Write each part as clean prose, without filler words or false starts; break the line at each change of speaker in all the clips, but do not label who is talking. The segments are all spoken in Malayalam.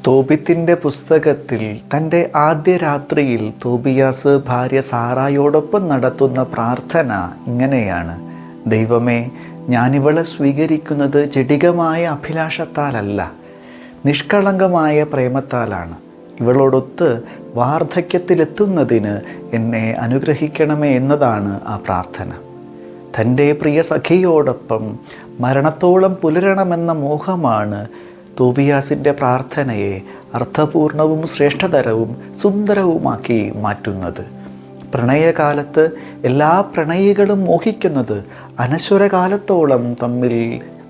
തോബിത്തിൻ്റെ പുസ്തകത്തിൽ തൻ്റെ ആദ്യ രാത്രിയിൽ തോബിയാസ് ഭാര്യ സാറായോടൊപ്പം നടത്തുന്ന പ്രാർത്ഥന ഇങ്ങനെയാണ്: ദൈവമേ, ഞാനിവളെ സ്വീകരിക്കുന്നത് ജഡികമായ അഭിലാഷത്താലല്ല, നിഷ്കളങ്കമായ പ്രേമത്താലാണ്. ഇവളോടൊത്ത് വാർദ്ധക്യത്തിലെത്തുന്നതിന് എന്നെ അനുഗ്രഹിക്കണമേ എന്നതാണ് ആ പ്രാർത്ഥന. തൻ്റെ പ്രിയ സഖിയോടൊപ്പം മരണത്തോളം പുലരണമെന്ന മോഹമാണ് തോബിയാസിൻ്റെ പ്രാർത്ഥനയെ അർത്ഥപൂർണവും ശ്രേഷ്ഠതരവും സുന്ദരവുമാക്കി മാറ്റുന്നത്. പ്രണയകാലത്ത് എല്ലാ പ്രണയികളും മോഹിക്കുന്നത് അനശ്വരകാലത്തോളം തമ്മിൽ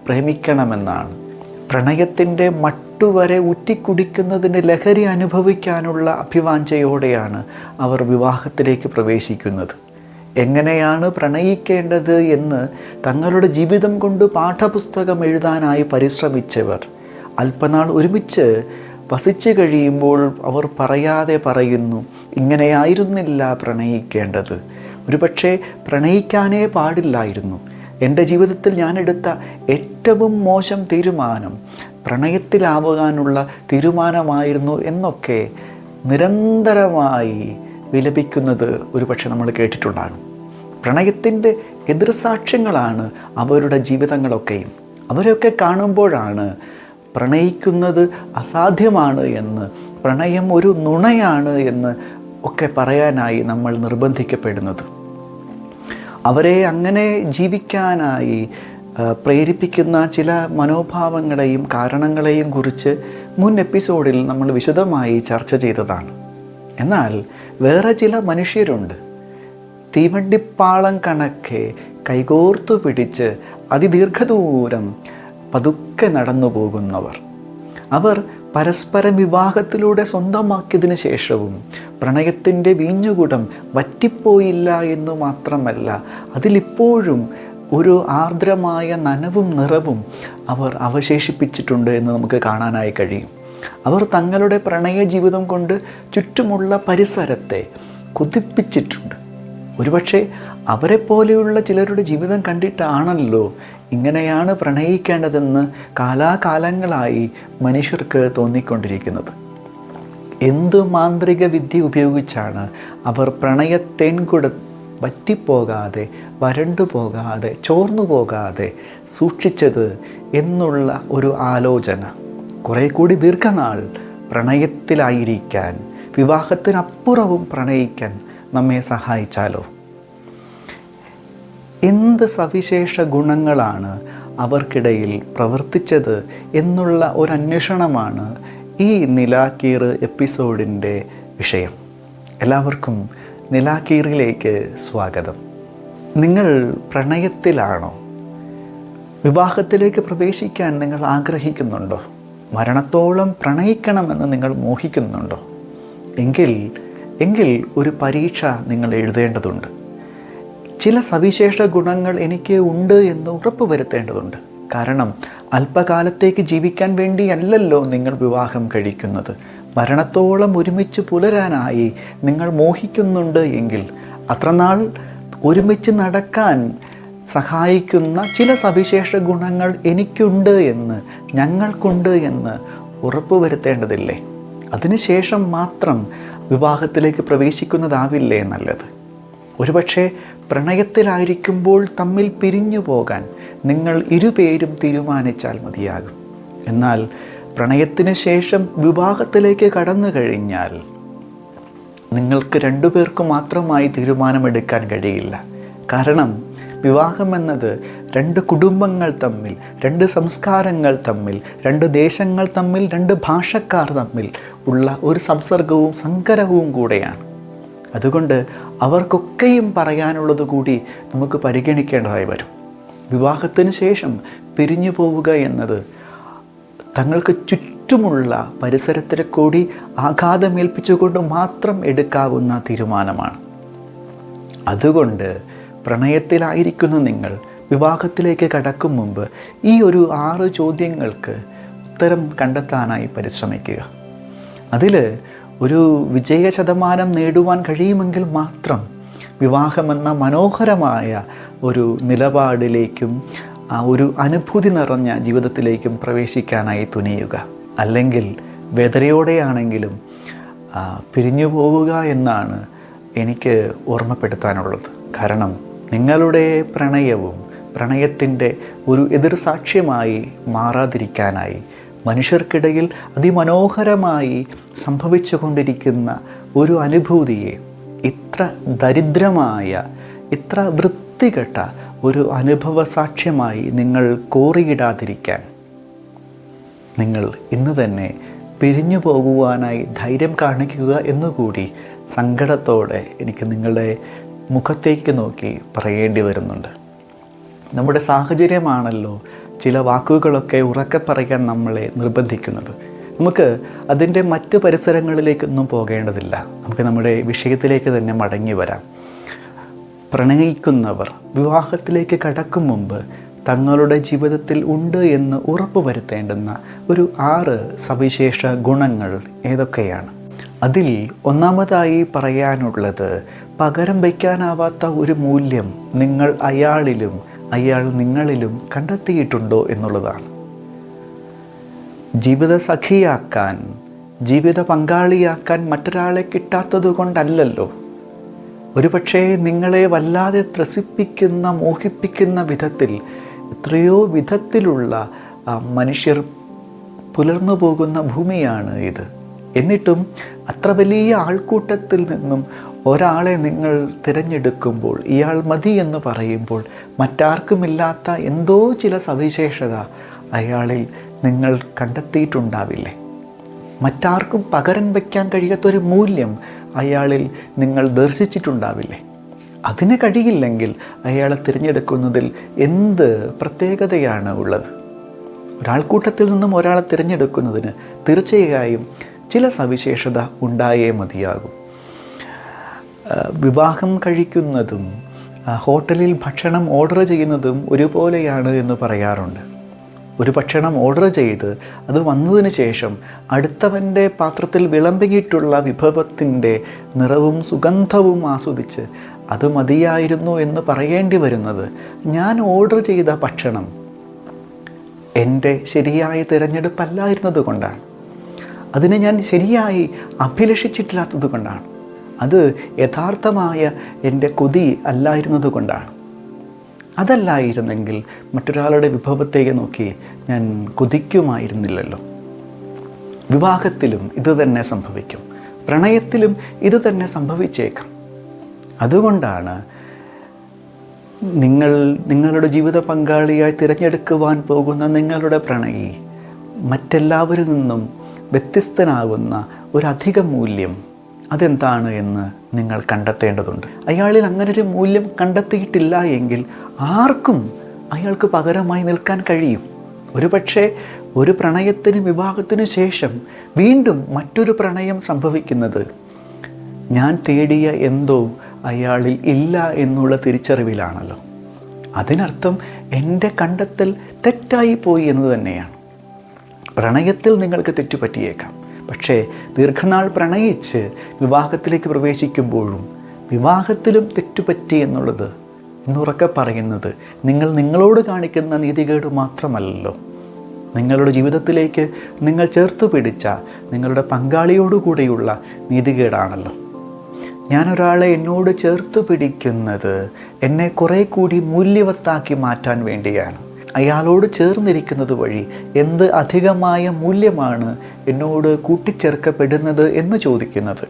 പ്രേമിക്കണമെന്നാണ്. പ്രണയത്തിൻ്റെ മട്ടുവരെ ഊറ്റിക്കുടിക്കുന്നതിന് ലഹരി അനുഭവിക്കാനുള്ള അഭിവാഞ്ചയോടെയാണ് അവർ വിവാഹത്തിലേക്ക് പ്രവേശിക്കുന്നത്. എങ്ങനെയാണ് പ്രണയിക്കേണ്ടത് എന്ന് തങ്ങളുടെ ജീവിതം കൊണ്ട് പാഠപുസ്തകം എഴുതാനായി പരിശ്രമിച്ചവർ അല്പനാൾ ഒരുമിച്ച് വസിച്ചു കഴിയുമ്പോൾ അവർ പറയാതെ പറയുന്നു, ഇങ്ങനെയായിരുന്നില്ല പ്രണയിക്കേണ്ടത്. ഒരുപക്ഷെ പ്രണയിക്കാനേ പാടില്ലായിരുന്നു. എൻ്റെ ജീവിതത്തിൽ ഞാനെടുത്ത ഏറ്റവും മോശം തീരുമാനം പ്രണയത്തിലാവാനുള്ള തീരുമാനമായിരുന്നു എന്നൊക്കെ നിരന്തരമായി വിലപിക്കുന്നത് ഒരുപക്ഷെ നമ്മൾ കേട്ടിട്ടുണ്ടാകും. പ്രണയത്തിൻ്റെ എതിർസാക്ഷ്യങ്ങളാണ് അവരുടെ ജീവിതങ്ങളൊക്കെയും. അവരൊക്കെ കാണുമ്പോഴാണ് പ്രണയിക്കുന്നത് അസാധ്യമാണ് എന്ന്, പ്രണയം ഒരു നുണയാണ് എന്ന് ഒക്കെ പറയാനായി നമ്മൾ നിർബന്ധിക്കപ്പെടുന്നത്. അവരെ അങ്ങനെ ജീവിക്കാനായി പ്രേരിപ്പിക്കുന്ന ചില മനോഭാവങ്ങളെയും കാരണങ്ങളെയും കുറിച്ച് മുൻ എപ്പിസോഡിൽ നമ്മൾ വിശദമായി ചർച്ച ചെയ്തതാണ്. എന്നാൽ വേറെ ചില മനുഷ്യരുണ്ട്, തീവണ്ടിപ്പാളം കണക്കെ കൈകോർത്തു പിടിച്ച് അതിദീർഘദൂരം പതുക്കെ നടന്നു പോകുന്നവർ. അവർ പരസ്പരം വിവാഹത്തിലൂടെ സ്വന്തമാക്കിയതിനു ശേഷവും പ്രണയത്തിൻ്റെ വീഞ്ഞുകുടം വറ്റിപ്പോയില്ല എന്നു മാത്രമല്ല, അതിലിപ്പോഴും ഒരു ആർദ്രമായ നനവും നിറവും അവർ അവശേഷിപ്പിച്ചിട്ടുണ്ട് എന്ന് നമുക്ക് കാണാനായി കഴിയും. അവർ തങ്ങളുടെ പ്രണയ ജീവിതം കൊണ്ട് ചുറ്റുമുള്ള പരിസരത്തെ കൊതിപ്പിച്ചിട്ടുണ്ട്. ഒരുപക്ഷെ അവരെപ്പോലെയുള്ള ചിലരുടെ ജീവിതം കണ്ടിട്ടാണല്ലോ ഇങ്ങനെയാണ് പ്രണയിക്കേണ്ടതെന്ന് കാലാകാലങ്ങളായി മനുഷ്യർക്ക് തോന്നിക്കൊണ്ടിരിക്കുന്നത്. എന്ത് മാന്ത്രിക വിദ്യ ഉപയോഗിച്ചാണ് അവർ പ്രണയത്തേൻകുട വറ്റിപ്പോകാതെ, വരണ്ടു പോകാതെ, ചോർന്നു പോകാതെ സൂക്ഷിച്ചത് എന്നുള്ള ഒരു ആലോചന കുറേ കൂടി ദീർഘനാൾ പ്രണയത്തിലായിരിക്കാൻ, വിവാഹത്തിനപ്പുറവും പ്രണയിക്കാൻ നമ്മെ സഹായിച്ചാലോ? എന്ത് സവിശേഷ ഗുണങ്ങളാണ് അവർക്കിടയിൽ പ്രവർത്തിച്ചത് എന്നുള്ള ഒരു അന്വേഷണമാണ് ഈ നിലാക്കീർ എപ്പിസോഡിൻ്റെ വിഷയം. എല്ലാവർക്കും നിലാക്കീറിലേക്ക് സ്വാഗതം. നിങ്ങൾ പ്രണയത്തിലാണോ? വിവാഹത്തിലേക്ക് പ്രവേശിക്കാൻ നിങ്ങൾ ആഗ്രഹിക്കുന്നുണ്ടോ? മരണത്തോളം പ്രണയിക്കണമെന്ന് നിങ്ങൾ മോഹിക്കുന്നുണ്ടോ? എങ്കിൽ ഒരു പരീക്ഷ നിങ്ങൾ എഴുതേണ്ടതുണ്ട്. ചില സവിശേഷ ഗുണങ്ങൾ എനിക്ക് ഉണ്ട് എന്ന് ഉറപ്പ് വരുത്തേണ്ടതുണ്ട്. കാരണം അല്പകാലത്തേക്ക് ജീവിക്കാൻ വേണ്ടിയല്ലല്ലോ നിങ്ങൾ വിവാഹം കഴിക്കുന്നത്. മരണത്തോളം ഒരുമിച്ച് പുലരാനായി നിങ്ങൾ മോഹിക്കുന്നുണ്ട് എങ്കിൽ അത്രനാൾ ഒരുമിച്ച് നടക്കാൻ സഹായിക്കുന്ന ചില സവിശേഷ ഗുണങ്ങൾ എനിക്കുണ്ട് എന്ന്, ഞങ്ങൾക്കുണ്ട് എന്ന് ഉറപ്പ് വരുത്തേണ്ടതില്ലേ? അതിനുശേഷം മാത്രം വിവാഹത്തിലേക്ക് പ്രവേശിക്കുന്നതാവില്ലേ നല്ലത്? ഒരുപക്ഷെ പ്രണയത്തിലായിരിക്കുമ്പോൾ തമ്മിൽ പിരിഞ്ഞു പോകാൻ നിങ്ങൾ ഇരുപേരും തീരുമാനിച്ചാൽ മതിയാകും. എന്നാൽ പ്രണയത്തിന് ശേഷം വിവാഹത്തിലേക്ക് കടന്നു കഴിഞ്ഞാൽ നിങ്ങൾക്ക് രണ്ടുപേർക്ക് മാത്രമായി തീരുമാനമെടുക്കാൻ കഴിയില്ല. കാരണം വിവാഹമെന്നത് രണ്ട് കുടുംബങ്ങൾ തമ്മിൽ, രണ്ട് സംസ്കാരങ്ങൾ തമ്മിൽ, രണ്ട് ദേശങ്ങൾ തമ്മിൽ, രണ്ട് ഭാഷക്കാർ തമ്മിൽ ഉള്ള ഒരു സംസർഗവും സങ്കരവും കൂടെയാണ്. അതുകൊണ്ട് അവർക്കൊക്കെയും പറയാനുള്ളത് കൂടി നമുക്ക് പരിഗണിക്കേണ്ടതായി വരും. വിവാഹത്തിന് ശേഷം പിരിഞ്ഞു പോവുക എന്നത് തങ്ങൾക്ക് ചുറ്റുമുള്ള പരിസരത്തിലെ കൂടി ആഘാതമേൽപ്പിച്ചുകൊണ്ട് മാത്രം എടുക്കാവുന്ന തീരുമാനമാണ്. അതുകൊണ്ട് പ്രണയത്തിലായിരിക്കുന്ന നിങ്ങൾ വിവാഹത്തിലേക്ക് കടക്കും മുമ്പ് ഈ ഒരു 6 ചോദ്യങ്ങൾക്ക് ഉത്തരം കണ്ടെത്താനായി പരിശ്രമിക്കുക. അതിൽ ഒരു വിജയ ശതമാനം നേടുവാൻ കഴിയുമെങ്കിൽ മാത്രം വിവാഹമെന്ന മനോഹരമായ ഒരു നിലപാടിലേക്കും ഒരു അനുഭൂതി നിറഞ്ഞ ജീവിതത്തിലേക്കും പ്രവേശിക്കാനായി തുനിയുക. അല്ലെങ്കിൽ വേദനയോടെയാണെങ്കിലും പിരിഞ്ഞു പോവുക എന്നാണ് എനിക്ക് ഓർമ്മപ്പെടുത്താനുള്ളത്. കാരണം നിങ്ങളുടെ പ്രണയവും പ്രണയത്തിൻ്റെ ഒരു എതിർ സാക്ഷ്യമായി മാറാതിരിക്കാനായി മനുഷ്യർക്കിടയിൽ അതിമനോഹരമായി സംഭവിച്ചു കൊണ്ടിരിക്കുന്ന ഒരു അനുഭൂതിയെ ഇത്ര ദരിദ്രമായ, ഇത്ര വൃത്തികെട്ട ഒരു അനുഭവ സാക്ഷ്യമായി നിങ്ങൾ കോറിയിടാതിരിക്കാൻ നിങ്ങൾ ഇന്ന് തന്നെ പിരിഞ്ഞു പോകുവാനായി ധൈര്യം കാണിക്കുക എന്നുകൂടി സങ്കടത്തോടെ എനിക്ക് നിങ്ങളുടെ മുഖത്തേക്ക് നോക്കി പറയേണ്ടി വരുന്നുണ്ട്. നമ്മുടെ സാഹചര്യമാണല്ലോ ചില വാക്കുകളൊക്കെ ഉറക്കെ പറയാൻ നമ്മളെ നിർബന്ധിക്കുന്നത്. നമുക്ക് അതിൻ്റെ മറ്റ് പരിസരങ്ങളിലേക്കൊന്നും പോകേണ്ടതില്ല. നമുക്ക് നമ്മുടെ വിഷയത്തിലേക്ക് തന്നെ മടങ്ങി വരാം. പ്രണയിക്കുന്നവർ വിവാഹത്തിലേക്ക് കടക്കും മുമ്പ് തങ്ങളുടെ ജീവിതത്തിൽ ഉണ്ട് എന്ന് ഉറപ്പ് വരുത്തേണ്ടുന്ന ഒരു 6 സവിശേഷ ഗുണങ്ങൾ ഏതൊക്കെയാണ്? അതിൽ ഒന്നാമതായി പറയാനുള്ളത്, പകരം വയ്ക്കാനാവാത്ത ഒരു മൂല്യം നിങ്ങൾ അയാളിലും അയാൾ നിങ്ങളിലും കണ്ടെത്തിയിട്ടുണ്ടോ എന്നുള്ളതാണ്. ജീവിത സഖിയാക്കാൻ, ജീവിത പങ്കാളിയാക്കാൻ മറ്റൊരാളെ കിട്ടാത്തത് കൊണ്ടല്ലല്ലോ. ഒരുപക്ഷേ നിങ്ങളെ വല്ലാതെ ത്രസിപ്പിക്കുന്ന, മോഹിപ്പിക്കുന്ന വിധത്തിൽ എത്രയോ വിധത്തിലുള്ള മനുഷ്യർ പുലർന്നു പോകുന്ന ഭൂമിയാണ് ഇത്. എന്നിട്ടും അത്ര വലിയ ആൾക്കൂട്ടത്തിൽ നിന്നും ഒരാളെ നിങ്ങൾ തിരഞ്ഞെടുക്കുമ്പോൾ, ഇയാൾ മതി എന്ന് പറയുമ്പോൾ, മറ്റാർക്കുമില്ലാത്ത എന്തോ ചില സവിശേഷത അയാളിൽ നിങ്ങൾ കണ്ടെത്തിയിട്ടുണ്ടാവില്ലേ? മറ്റാർക്കും പകരം വയ്ക്കാൻ കഴിയാത്തൊരു മൂല്യം അയാളിൽ നിങ്ങൾ ദർശിച്ചിട്ടുണ്ടാവില്ലേ? അതിന് കഴിയില്ലെങ്കിൽ അയാളെ തിരഞ്ഞെടുക്കുന്നതിൽ എന്ത് പ്രത്യേകതയാണ് ഉള്ളത്? ഒരാൾക്കൂട്ടത്തിൽ നിന്നും ഒരാളെ തിരഞ്ഞെടുക്കുന്നതിന് തീർച്ചയായും ചില സവിശേഷത ഉണ്ടായേ മതിയാകും. വിവാഹം കഴിക്കുന്നതും ഹോട്ടലിൽ ഭക്ഷണം ഓർഡർ ചെയ്യുന്നതും ഒരുപോലെയാണ് എന്ന് പറയാറുണ്ട്. ഒരു ഭക്ഷണം ഓർഡർ ചെയ്ത് അത് വന്നതിന് ശേഷം അടുത്തവൻ്റെ പാത്രത്തിൽ വിളമ്പിയിട്ടുള്ള വിഭവത്തിൻ്റെ നിറവും സുഗന്ധവും ആസ്വദിച്ച് അത് മതിയായിരുന്നു എന്ന് പറയേണ്ടി വരുന്നത് ഞാൻ ഓർഡർ ചെയ്ത ഭക്ഷണം എൻ്റെ ശരിയായ തിരഞ്ഞെടുപ്പല്ലായിരുന്നത് കൊണ്ടാണ്. അതിനെ ഞാൻ ശരിയായി അഭിലഷിച്ചിട്ടില്ലാത്തത് കൊണ്ടാണ്. അത് യഥാർത്ഥമായ എൻ്റെ കൊതി അല്ലായിരുന്നത് കൊണ്ടാണ്. അതല്ലായിരുന്നെങ്കിൽ മറ്റൊരാളുടെ വിഭവത്തേക്ക് നോക്കി ഞാൻ കൊതിക്കുമായിരുന്നില്ലല്ലോ. വിവാഹത്തിലും ഇത് തന്നെ സംഭവിക്കും, പ്രണയത്തിലും ഇത് തന്നെ സംഭവിച്ചേക്കാം. അതുകൊണ്ടാണ് നിങ്ങളുടെ ജീവിത പങ്കാളിയായി തിരഞ്ഞെടുക്കുവാൻ പോകുന്ന നിങ്ങളുടെ പ്രണയി മറ്റെല്ലാവരിൽ നിന്നും വ്യത്യസ്തനാകുന്ന ഒരധിക മൂല്യം അതെന്താണ് എന്ന് നിങ്ങൾ കണ്ടെത്തേണ്ടതുണ്ട്. അയാളിൽ അങ്ങനൊരു മൂല്യം കണ്ടെത്തിയിട്ടില്ല എങ്കിൽ ആർക്കും അയാൾക്ക് പകരമായി നിൽക്കാൻ കഴിയും. ഒരുപക്ഷെ ഒരു പ്രണയത്തിന്, വിവാഹത്തിനു ശേഷം വീണ്ടും മറ്റൊരു പ്രണയം സംഭവിക്കുന്നത് ഞാൻ തേടിയ എന്തോ അയാളിൽ ഇല്ല എന്നുള്ള തിരിച്ചറിവിലാണല്ലോ. അതിനർത്ഥം എൻ്റെ കണ്ടെത്തൽ തെറ്റായി പോയി എന്ന് തന്നെയാണ്. പ്രണയത്തിൽ നിങ്ങൾക്ക് തെറ്റുപറ്റിയേക്കാം, പക്ഷേ ദീർഘനാൾ പ്രണയിച്ച് വിവാഹത്തിലേക്ക് പ്രവേശിക്കുമ്പോഴും വിവാഹത്തിലും തെറ്റുപറ്റി എന്നുള്ളത് എന്നുറക്കെ പറയുന്നത് നിങ്ങളോട് കാണിക്കുന്ന നീതികേട് മാത്രമല്ലല്ലോ. നിങ്ങളുടെ ജീവിതത്തിലേക്ക് നിങ്ങൾ ചേർത്തു പിടിച്ച നിങ്ങളുടെ പങ്കാളിയോടുകൂടെയുള്ള നീതികേടാണല്ലോ. ഞാനൊരാളെ എന്നോട് ചേർത്തു പിടിക്കുന്നത് എന്നെ കുറേ കൂടി മൂല്യവത്താക്കി മാറ്റാൻ വേണ്ടിയാണ്. അയാളോട് ചേർന്നിരിക്കുന്നത് വഴി എന്ത് അധികമായ മൂല്യമാണ് എന്നോട് കൂട്ടിച്ചേർക്കപ്പെടുന്നത് എന്ന് ചോദിക്കുന്നത്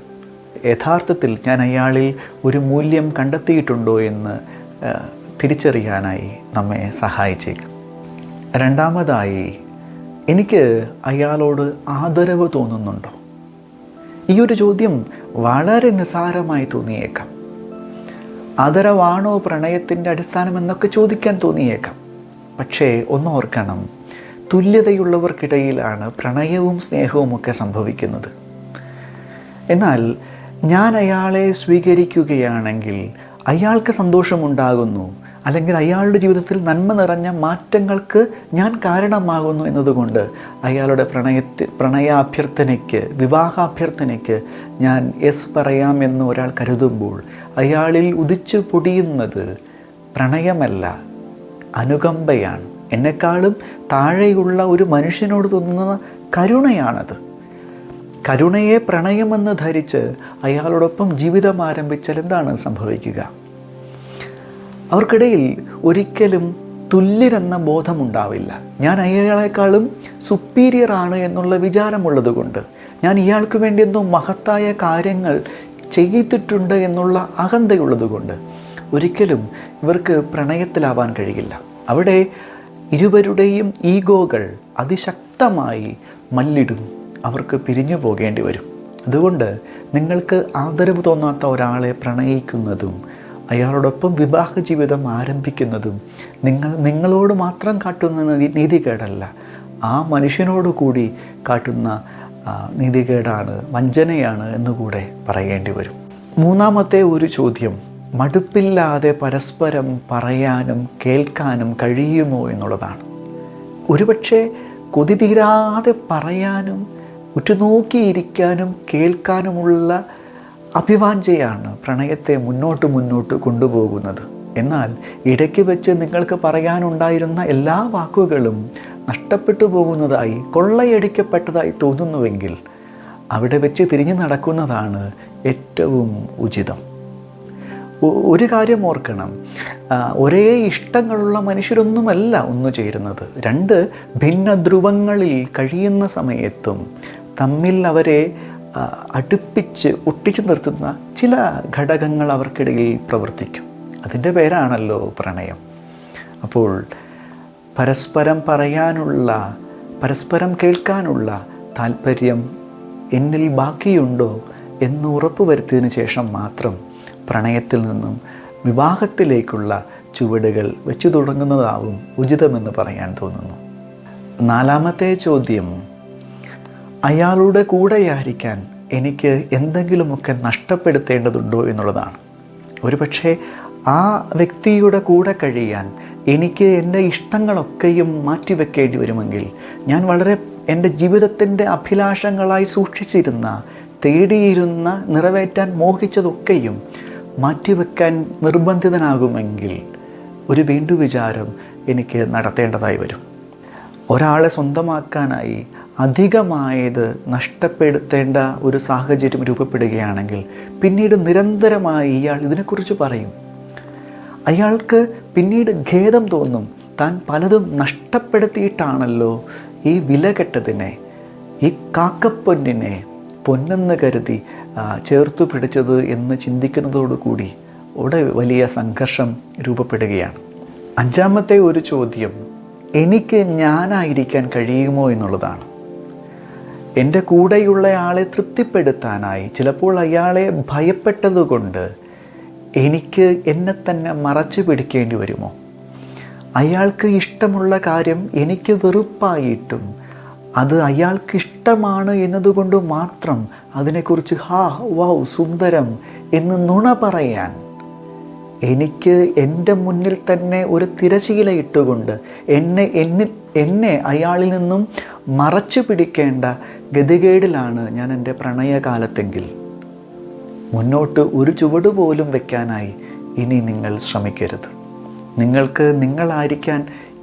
യഥാർത്ഥത്തിൽ ഞാൻ അയാളിൽ ഒരു മൂല്യം കണ്ടെത്തിയിട്ടുണ്ടോ എന്ന് തിരിച്ചറിയാനായി നമ്മെ സഹായിച്ചേക്കും. രണ്ടാമതായി, എനിക്ക് അയാളോട് ആദരവ് തോന്നുന്നുണ്ടോ? ഈ ഒരു ചോദ്യം വളരെ നിസ്സാരമായി തോന്നിയേക്കാം. ആദരവാണോ പ്രണയത്തിൻ്റെ അടിസ്ഥാനം എന്നൊക്കെ ചോദിക്കാൻ തോന്നിയേക്കാം. പക്ഷേ ഒന്നോർക്കണം, തുല്യതയുള്ളവർക്കിടയിലാണ് പ്രണയവും സ്നേഹവും ഒക്കെ സംഭവിക്കുന്നത്. എന്നാൽ ഞാൻ അയാളെ സ്വീകരിക്കുകയാണെങ്കിൽ അയാൾക്ക് സന്തോഷമുണ്ടാകുന്നു, അല്ലെങ്കിൽ അയാളുടെ ജീവിതത്തിൽ നന്മ നിറഞ്ഞ മാറ്റങ്ങൾക്ക് ഞാൻ കാരണമാകുന്നു എന്നതുകൊണ്ട് അയാളുടെ പ്രണയാഭ്യർത്ഥനയ്ക്ക്, വിവാഹാഭ്യർത്ഥനയ്ക്ക് ഞാൻ യെസ് പറയാമെന്ന് ഒരാൾ കരുതുമ്പോൾ അയാളിൽ ഉദിച്ചു പൊടിയുന്നത് പ്രണയമല്ല, അനുകമ്പയാണ്. എന്നെക്കാളും താഴെയുള്ള ഒരു മനുഷ്യനോട് തോന്നുന്ന കരുണയാണത്. കരുണയെ പ്രണയമെന്ന് ധരിച്ച് അയാളോടൊപ്പം ജീവിതം ആരംഭിച്ചാൽ എന്താണ് സംഭവിക്കുക? അവർക്കിടയിൽ ഒരിക്കലും തുല്യരെന്ന ബോധമുണ്ടാവില്ല. ഞാൻ അയാളെക്കാളും സുപ്പീരിയർ ആണ് എന്നുള്ള വിചാരമുള്ളത് കൊണ്ട്, ഞാൻ ഇയാൾക്ക് വേണ്ടി എന്തോ മഹത്തായ കാര്യങ്ങൾ ചെയ്തിട്ടുണ്ട് എന്നുള്ള അഹന്തയുള്ളത് കൊണ്ട് ഒരിക്കലും ഇവർക്ക് പ്രണയത്തിലാവാൻ കഴിയില്ല. അവിടെ ഇരുവരുടെയും ഈഗോകൾ അതിശക്തമായി മല്ലിടും. അവർക്ക് പിരിഞ്ഞു പോകേണ്ടി വരും. അതുകൊണ്ട് നിങ്ങൾക്ക് ആദരവ് തോന്നാത്ത ഒരാളെ പ്രണയിക്കുന്നതും അയാളോടൊപ്പം വിവാഹ ജീവിതം ആരംഭിക്കുന്നതും നിങ്ങളോട് മാത്രം കാട്ടുന്ന നീതികേടല്ല, ആ മനുഷ്യനോട് കൂടി കാട്ടുന്ന നീതികേടാണ്, വഞ്ചനയാണ് എന്നുകൂടെ പറയേണ്ടി വരും. മൂന്നാമത്തെ ഒരു ചോദ്യം, മടുപ്പില്ലാതെ പരസ്പരം പറയാനും കേൾക്കാനും കഴിയുമോ എന്നുള്ളതാണ്. ഒരുപക്ഷെ കൊതി തീരാതെ പറയാനും ഉറ്റുനോക്കിയിരിക്കാനും കേൾക്കാനുമുള്ള അഭിവാഞ്ചയാണ് പ്രണയത്തെ മുന്നോട്ട് കൊണ്ടുപോകുന്നത്. എന്നാൽ ഇടയ്ക്ക് വെച്ച് നിങ്ങൾക്ക് പറയാനുണ്ടായിരുന്ന എല്ലാ വാക്കുകളും നഷ്ടപ്പെട്ടു പോകുന്നതായി, കൊള്ളയടിക്കപ്പെട്ടതായി തോന്നുന്നുവെങ്കിൽ അവിടെ വെച്ച് തിരിഞ്ഞു നടക്കുന്നതാണ് ഏറ്റവും ഉചിതം. ഒരു കാര്യം ഓർക്കണം, ഒരേ ഇഷ്ടങ്ങളുള്ള മനുഷ്യരൊന്നുമല്ല ഒന്നു ചേരുന്നത്. രണ്ട് ഭിന്ന ധ്രുവങ്ങളിൽ കഴിയുന്ന സമയത്തും തമ്മിൽ അവരെ അടുപ്പിച്ച് ഒട്ടിച്ചു നിർത്തുന്ന ചില ഘടകങ്ങൾ അവർക്കിടയിൽ പ്രവർത്തിക്കും. അതിൻ്റെ പേരാണല്ലോ പ്രണയം. അപ്പോൾ പരസ്പരം പറയാനുള്ള, പരസ്പരം കേൾക്കാനുള്ള താല്പര്യം എന്നിൽ ബാക്കിയുണ്ടോ എന്ന് ഉറപ്പ് വരുത്തിയതിന് ശേഷം മാത്രം പ്രണയത്തിൽ നിന്നും വിവാഹത്തിലേക്കുള്ള ചുവടുകൾ വെച്ചു തുടങ്ങുന്നതാവും ഉചിതമെന്ന് പറയാൻ തോന്നുന്നു. നാലാമത്തെ ചോദ്യം, അയാളുടെ കൂടെയായിരിക്കാൻ എനിക്ക് എന്തെങ്കിലുമൊക്കെ നഷ്ടപ്പെടുത്തേണ്ടതുണ്ടോ എന്നുള്ളതാണ്. ഒരുപക്ഷെ ആ വ്യക്തിയുടെ കൂടെ കഴിയാൻ എനിക്ക് എൻ്റെ ഇഷ്ടങ്ങളൊക്കെയും മാറ്റിവെക്കേണ്ടി വരുമെങ്കിൽ, ഞാൻ വളരെ എൻ്റെ ജീവിതത്തിൻ്റെ അഭിലാഷങ്ങളായി സൂക്ഷിച്ചിരുന്ന, തേടിയിരുന്ന, നിറവേറ്റാൻ മോഹിച്ചതൊക്കെയും മാറ്റിവെക്കാൻ നിർബന്ധിതനാകുമെങ്കിൽ ഒരു വിചാരം എനിക്ക് നടത്തേണ്ടതായി വരും. ഒരാളെ സ്വന്തമാക്കാനായി അധികമായത് നഷ്ടപ്പെടുത്തേണ്ട ഒരു സാഹചര്യം രൂപപ്പെടുകയാണെങ്കിൽ പിന്നീട് നിരന്തരമായി ഇയാൾ ഇതിനെക്കുറിച്ച് പറയും. അയാൾക്ക് പിന്നീട് ഖേദം തോന്നും, താൻ പലതും നഷ്ടപ്പെടുത്തിയിട്ടാണല്ലോ ഈ വിലകെട്ടതിനെ, ഈ കാക്കപ്പൊന്നിനെ പൊന്നെന്ന് കരുതി ചേർത്തു പിടിച്ചത് എന്ന് ചിന്തിക്കുന്നതോടുകൂടി അവിടെ വലിയ സംഘർഷം രൂപപ്പെടുകയാണ്. അഞ്ചാമത്തെ ഒരു ചോദ്യം, എനിക്ക് ഞാനായിരിക്കാൻ കഴിയുമോ എന്നുള്ളതാണ്. എൻ്റെ കൂടെയുള്ള ആളെ തൃപ്തിപ്പെടുത്താനായി ചിലപ്പോൾ അയാളെ ഭയപ്പെട്ടതുകൊണ്ട് എനിക്ക് എന്നെ തന്നെ മറച്ചു പിടിക്കേണ്ടി വരുമോ? അയാൾക്ക് ഇഷ്ടമുള്ള കാര്യം എനിക്ക് വെറുപ്പായിട്ടും അത് അയാൾക്ക് ഇഷ്ടമാണ് എന്നതുകൊണ്ട് മാത്രം അതിനെക്കുറിച്ച് വൗ സുന്ദരം എന്ന് നുണ പറയാൻ എനിക്ക് എൻ്റെ മുന്നിൽ തന്നെ ഒരു തിരശീല ഇട്ടുകൊണ്ട് എന്നെ അയാളിൽ നിന്നും മറച്ചു പിടിക്കേണ്ട ഗതികേടിലാണ് ഞാൻ എൻ്റെ പ്രണയകാലത്തെങ്കിൽ മുന്നോട്ട് ഒരു ചുവട് പോലും വയ്ക്കാനായി ഇനി നിങ്ങൾ ശ്രമിക്കരുത്. നിങ്ങൾക്ക് നിങ്ങളായിരിക്കാൻ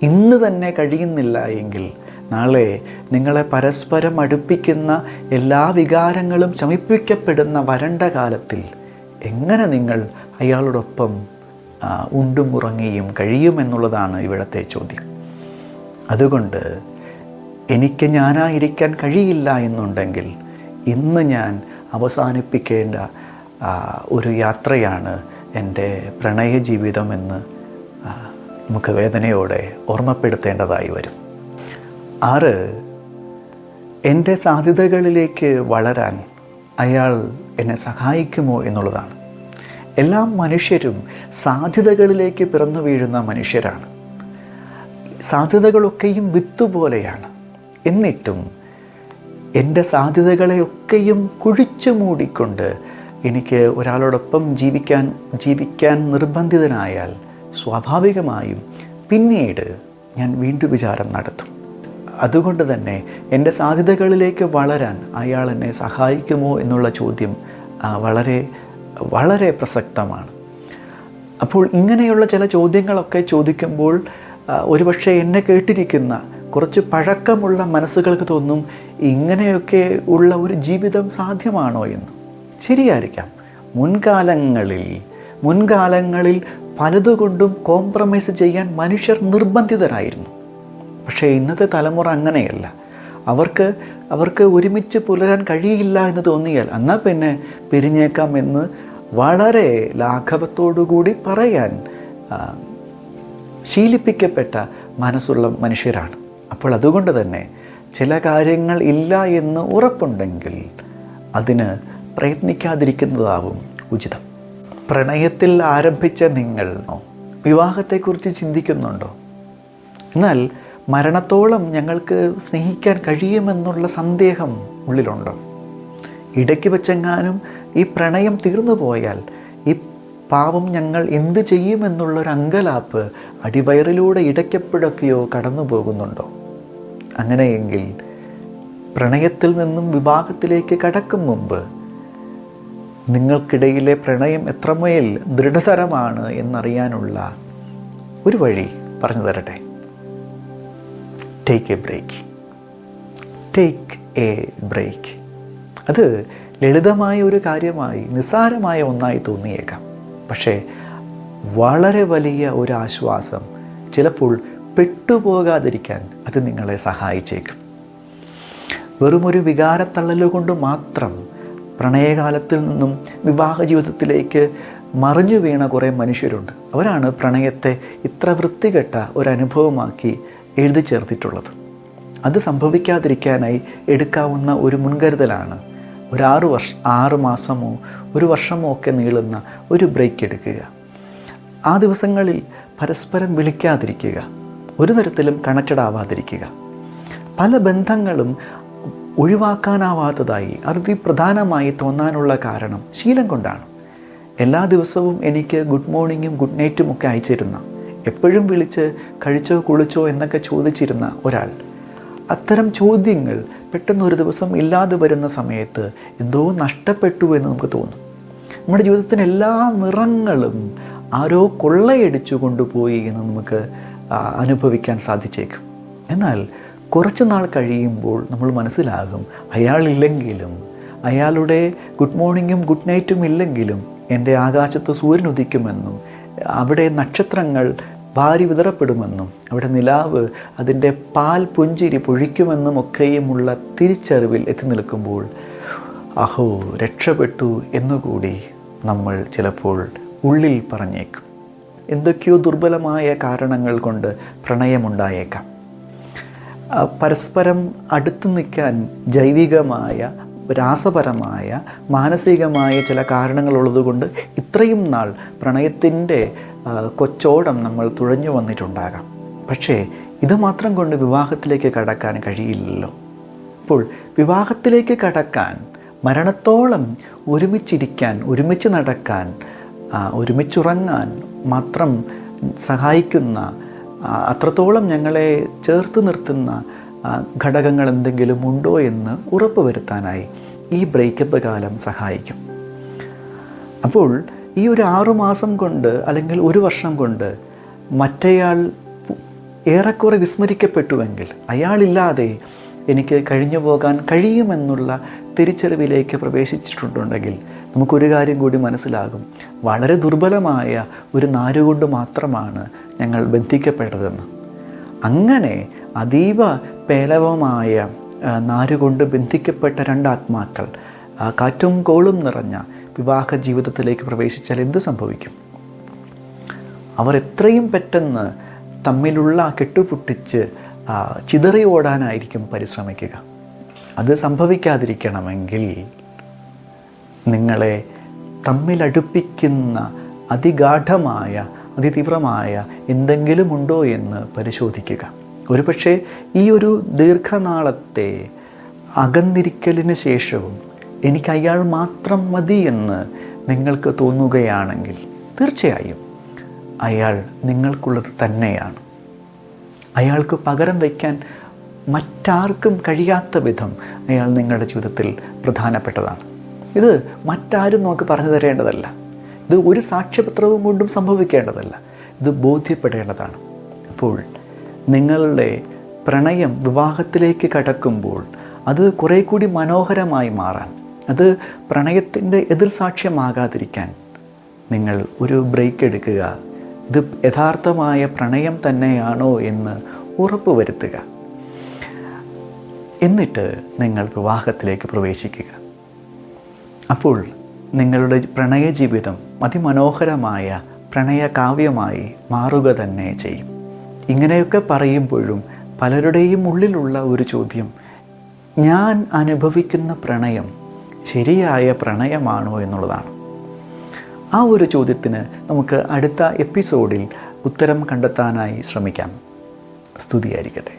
ഇന്ന് തന്നെ കഴിയുന്നില്ല എങ്കിൽ നാളെ നിങ്ങളെ പരസ്പരം അടുപ്പിക്കുന്ന എല്ലാ വികാരങ്ങളും ശമിപ്പിക്കപ്പെടുന്ന വരണ്ട കാലത്തിൽ എങ്ങനെ നിങ്ങൾ അയാളോടൊപ്പം ഉണ്ടും ഉറങ്ങിയും കഴിയുമെന്നുള്ളതാണ് ഇവിടുത്തെ ചോദ്യം. അതുകൊണ്ട് എനിക്ക് ഞാനായിരിക്കാൻ കഴിയില്ല എന്നുണ്ടെങ്കിൽ ഇന്ന് ഞാൻ അവസാനിപ്പിക്കേണ്ട ഒരു യാത്രയാണ് എൻ്റെ പ്രണയ ജീവിതമെന്ന് നമുക്ക് വേദനയോടെ ഓർമ്മപ്പെടുത്തേണ്ടതായി വരും. 6, എൻ്റെ സാധ്യതകളിലേക്ക് വളരാൻ അയാൾ എന്നെ സഹായിക്കുമോ എന്നുള്ളതാണ്. എല്ലാ മനുഷ്യരും സാധ്യതകളിലേക്ക് പിറന്നു വീഴുന്ന മനുഷ്യരാണ്. സാധ്യതകളൊക്കെയും വിത്തുപോലെയാണ്. എന്നിട്ടും എൻ്റെ സാധ്യതകളെയൊക്കെയും കുഴിച്ചു മൂടിക്കൊണ്ട് എനിക്ക് ഒരാളോടൊപ്പം ജീവിക്കാൻ നിർബന്ധിതനായാൽ സ്വാഭാവികമായും പിന്നീട് ഞാൻ വീണ്ടും വിചാരം നടത്തും. അതുകൊണ്ട് തന്നെ എൻ്റെ സാധ്യതകളിലേക്ക് വളരാൻ അയാൾ എന്നെ സഹായിക്കുമോ എന്നുള്ള ചോദ്യം വളരെ വളരെ പ്രസക്തമാണ്. അപ്പോൾ ഇങ്ങനെയുള്ള ചില ചോദ്യങ്ങളൊക്കെ ചോദിക്കുമ്പോൾ ഒരുപക്ഷെ എന്നെ കേട്ടിരിക്കുന്ന കുറച്ച് പഴക്കമുള്ള മനസ്സുകൾക്ക് തോന്നും ഇങ്ങനെയൊക്കെ ഉള്ള ഒരു ജീവിതം സാധ്യമാണോ എന്ന്. ശരിയായിരിക്കാം, മുൻകാലങ്ങളിൽ പലതുകൊണ്ടും കോംപ്രമൈസ് ചെയ്യാൻ മനുഷ്യർ നിർബന്ധിതരായിരുന്നു. പക്ഷേ ഇന്നത്തെ തലമുറ അങ്ങനെയല്ല. അവർക്ക് ഒരുമിച്ച് പുലരാൻ കഴിയില്ല എന്ന് തോന്നിയാൽ എന്നാൽ പിന്നെ പിരിഞ്ഞേക്കാം എന്ന് വളരെ ലാഘവത്തോടുകൂടി പറയാൻ ശീലിപ്പിക്കപ്പെട്ട മനസ്സുള്ള മനുഷ്യരാണ്. അപ്പോൾ അതുകൊണ്ട് തന്നെ ചില കാര്യങ്ങൾ ഇല്ല എന്ന് ഉറപ്പുണ്ടെങ്കിൽ അതിന് പ്രയത്നിക്കാതിരിക്കുന്നതാവും ഉചിതം. പ്രണയത്തിൽ ആരംഭിച്ച നിങ്ങൾ വിവാഹത്തെക്കുറിച്ച് ചിന്തിക്കുന്നുണ്ടോ? എന്നാൽ മരണത്തോളം ഞങ്ങൾക്ക് സ്നേഹിക്കാൻ കഴിയുമെന്നുള്ള സന്ദേഹം ഉള്ളിലുണ്ടോ? ഇടയ്ക്ക് വെച്ചെങ്ങാനും ഈ പ്രണയം തീർന്നു പോയാൽ ഈ പാവം ഞങ്ങൾ എന്തു ചെയ്യുമെന്നുള്ളൊരു അങ്കലാപ്പ് അടിവയറിലൂടെ ഇടയ്ക്കെപ്പോഴൊക്കെയോ കടന്നു പോകുന്നുണ്ടോ? അങ്ങനെയെങ്കിൽ പ്രണയത്തിൽ നിന്നും വിവാഹത്തിലേക്ക് കടക്കും മുമ്പ് നിങ്ങൾക്കിടയിലെ പ്രണയം എത്രമേൽ ദൃഢതരമാണ് എന്നറിയാനുള്ള ഒരു വഴി പറഞ്ഞു തരട്ടെ. Take a break. അത് ലളിതമായ ഒരു കാര്യമായി, നിസ്സാരമായ ഒന്നായി തോന്നിയേക്കാം. പക്ഷേ വളരെ വലിയ ഒരു ആശ്വാസം, ചിലപ്പോൾ പെട്ടുപോകാതിരിക്കാൻ അത് നിങ്ങളെ സഹായിച്ചേക്കും. വെറുമൊരു വികാരത്തള്ളലുകൊണ്ട് മാത്രം പ്രണയകാലത്തിൽ നിന്നും വിവാഹ ജീവിതത്തിലേക്ക് മറിഞ്ഞു വീണ കുറേ മനുഷ്യരുണ്ട്. അവരാണ് പ്രണയത്തെ ഇത്ര വൃത്തികെട്ട ഒരനുഭവമാക്കി എഴുതി ചേർത്തിട്ടുള്ളത്. അത് സംഭവിക്കാതിരിക്കാനായി എടുക്കാവുന്ന ഒരു മുൻകരുതലാണ് ഒരു 6 മാസമോ 1 വർഷമോ ഒക്കെ നീളുന്ന ഒരു ബ്രേക്ക് എടുക്കുക. ആ ദിവസങ്ങളിൽ പരസ്പരം വിളിക്കാതിരിക്കുക, ഒരു തരത്തിലും കണക്റ്റഡ് ആവാതിരിക്കുക. പല ബന്ധങ്ങളും ഒഴിവാക്കാനാവാത്തതായി അതിപ്രധാനമായി തോന്നാനുള്ള കാരണം ശീലം കൊണ്ടാണ്. എല്ലാ ദിവസവും എനിക്ക് ഗുഡ് മോർണിംഗും ഗുഡ് നൈറ്റും ഒക്കെ അയച്ചിരുന്ന, എപ്പോഴും വിളിച്ച് കഴിച്ചോ കുളിച്ചോ എന്നൊക്കെ ചോദിച്ചിരുന്ന ഒരാൾ, അത്തരം ചോദ്യങ്ങൾ പെട്ടെന്നൊരു ദിവസം ഇല്ലാതെ വരുന്ന സമയത്ത് എന്തോ നഷ്ടപ്പെട്ടു എന്ന് നമുക്ക് തോന്നും. നമ്മുടെ ജീവിതത്തിന് എല്ലാ നിറങ്ങളും ആരോ കൊള്ളയടിച്ചു കൊണ്ടുപോയി എന്ന് നമുക്ക് അനുഭവിക്കാൻ സാധിച്ചേക്കും. എന്നാൽ കുറച്ച് നാൾ കഴിയുമ്പോൾ നമ്മൾ മനസ്സിലാകും, അയാളില്ലെങ്കിലും, അയാളുടെ ഗുഡ് മോർണിംഗും ഗുഡ് നൈറ്റും ഇല്ലെങ്കിലും എൻ്റെ ആകാശത്ത് സൂര്യൻ ഉദിക്കുമെന്നും അവിടെ നക്ഷത്രങ്ങൾ ഭാരി വിതറപ്പെടുമെന്നും അവിടെ നിലാവ് അതിൻ്റെ പാൽ പുഞ്ചിരി പൊഴിക്കുമെന്നും ഒക്കെയുമുള്ള തിരിച്ചറിവിൽ എത്തി നിൽക്കുമ്പോൾ അഹോ രക്ഷപ്പെട്ടു എന്നുകൂടി നമ്മൾ ചിലപ്പോൾ ഉള്ളിൽ പറഞ്ഞേക്കും. എന്തൊക്കെയോ ദുർബലമായ കാരണങ്ങൾ കൊണ്ട് പ്രണയമുണ്ടായേക്കാം. പരസ്പരം അടുത്തു നിൽക്കാൻ ജൈവികമായ, രാസപരമായ, മാനസികമായ ചില കാരണങ്ങളുള്ളതുകൊണ്ട് ഇത്രയും നാൾ പ്രണയത്തിൻ്റെ കൊച്ചോടം നമ്മൾ തുഴഞ്ഞു വന്നിട്ടുണ്ടാകാം. പക്ഷേ ഇത് മാത്രം കൊണ്ട് വിവാഹത്തിലേക്ക് കടക്കാൻ കഴിയില്ലല്ലോ. അപ്പോൾ വിവാഹത്തിലേക്ക് കടക്കാൻ, മരണത്തോളം ഒരുമിച്ചിരിക്കാൻ, ഒരുമിച്ച് നടക്കാൻ, ഒരുമിച്ചുറങ്ങാൻ മാത്രം സഹായിക്കുന്ന, അത്രത്തോളം ഞങ്ങളെ ചേർത്ത് നിർത്തുന്ന ഘടകങ്ങൾ എന്തെങ്കിലും ഉണ്ടോ എന്ന് ഉറപ്പ് വരുത്താനായി ഈ ബ്രേക്കപ്പ് കാലം സഹായിക്കും. അപ്പോൾ ഈ ഒരു 6 മാസം കൊണ്ട് അല്ലെങ്കിൽ 1 വർഷം കൊണ്ട് മറ്റേയാൾ ഏറെക്കുറെ വിസ്മരിക്കപ്പെട്ടുവെങ്കിൽ, അയാളില്ലാതെ എനിക്ക് കഴിഞ്ഞു പോകാൻ കഴിയുമെന്നുള്ള തിരിച്ചറിവിലേക്ക് പ്രവേശിച്ചിട്ടുണ്ടെങ്കിൽ നമുക്കൊരു കാര്യം കൂടി മനസ്സിലാകും, വളരെ ദുർബലമായ ഒരു നാരുകൊണ്ട് മാത്രമാണ് ഞങ്ങൾ ബന്ധിക്കപ്പെട്ടതെന്ന്. അങ്ങനെ അതീവ പേലവമായ നാരുകൊണ്ട് ബന്ധിക്കപ്പെട്ട 2 ആത്മാക്കൾ കാറ്റും കോളും നിറഞ്ഞ വിവാഹ ജീവിതത്തിലേക്ക് പ്രവേശിച്ചാൽ എന്ത് സംഭവിക്കും? അവർ എത്രയും പെട്ടെന്ന് തമ്മിലുള്ള കെട്ടുപൊട്ടിച്ച് ചിതറി ഓടാനായിരിക്കും പരിശ്രമിക്കുക. അത് സംഭവിക്കാതിരിക്കണമെങ്കിൽ നിങ്ങളെ തമ്മിലടുപ്പിക്കുന്ന അതിഗാഠമായ, അതിതീവ്രമായ എന്തെങ്കിലും ഉണ്ടോ എന്ന് പരിശോധിക്കുക. ഒരുപക്ഷെ ഈ ഒരു ദീർഘനാളത്തെ അകന്നിരിക്കലിന് ശേഷവും എനിക്ക് അയാൾ മാത്രം മതി എന്ന് നിങ്ങൾക്ക് തോന്നുകയാണെങ്കിൽ തീർച്ചയായും അയാൾ നിങ്ങൾക്കുള്ളത് തന്നെയാണ്. അയാൾക്ക് പകരം വയ്ക്കാൻ മറ്റാർക്കും കഴിയാത്ത വിധം അയാൾ നിങ്ങളുടെ ജീവിതത്തിൽ പ്രധാനപ്പെട്ടതാണ്. ഇത് മറ്റാരും നമുക്ക് പറഞ്ഞു തരേണ്ടതല്ല. ഇത് ഒരു സാക്ഷ്യപത്രവും കൊണ്ടും സംഭവിക്കേണ്ടതല്ല. ഇത് ബോധ്യപ്പെടേണ്ടതാണ്. അപ്പോൾ നിങ്ങളുടെ പ്രണയം വിവാഹത്തിലേക്ക് കടക്കുമ്പോൾ അത് കുറേ കൂടി മനോഹരമായി മാറാൻ, അത് പ്രണയത്തിൻ്റെ എതിർസാക്ഷ്യമാകാതിരിക്കാൻ നിങ്ങൾ ഒരു ബ്രേക്ക് എടുക്കുക. ഇത് യഥാർത്ഥമായ പ്രണയം തന്നെയാണോ എന്ന് ഉറപ്പുവരുത്തുക. എന്നിട്ട് നിങ്ങൾ വിവാഹത്തിലേക്ക് പ്രവേശിക്കുക. അപ്പോൾ നിങ്ങളുടെ പ്രണയ ജീവിതം അതിമനോഹരമായ പ്രണയകാവ്യമായി മാറുക തന്നെ ചെയ്യും. ഇങ്ങനെയൊക്കെ പറയുമ്പോഴും പലരുടെയും ഉള്ളിലുള്ള ഒരു ചോദ്യം, ഞാൻ അനുഭവിക്കുന്ന പ്രണയം ശരിയായ പ്രണയമാണോ എന്നുള്ളതാണ്. ആ ഒരു ചോദ്യത്തിന് നമുക്ക് അടുത്ത എപ്പിസോഡിൽ ഉത്തരം കണ്ടെത്താനായി ശ്രമിക്കാം. സ്തുതിയായിരിക്കട്ടെ.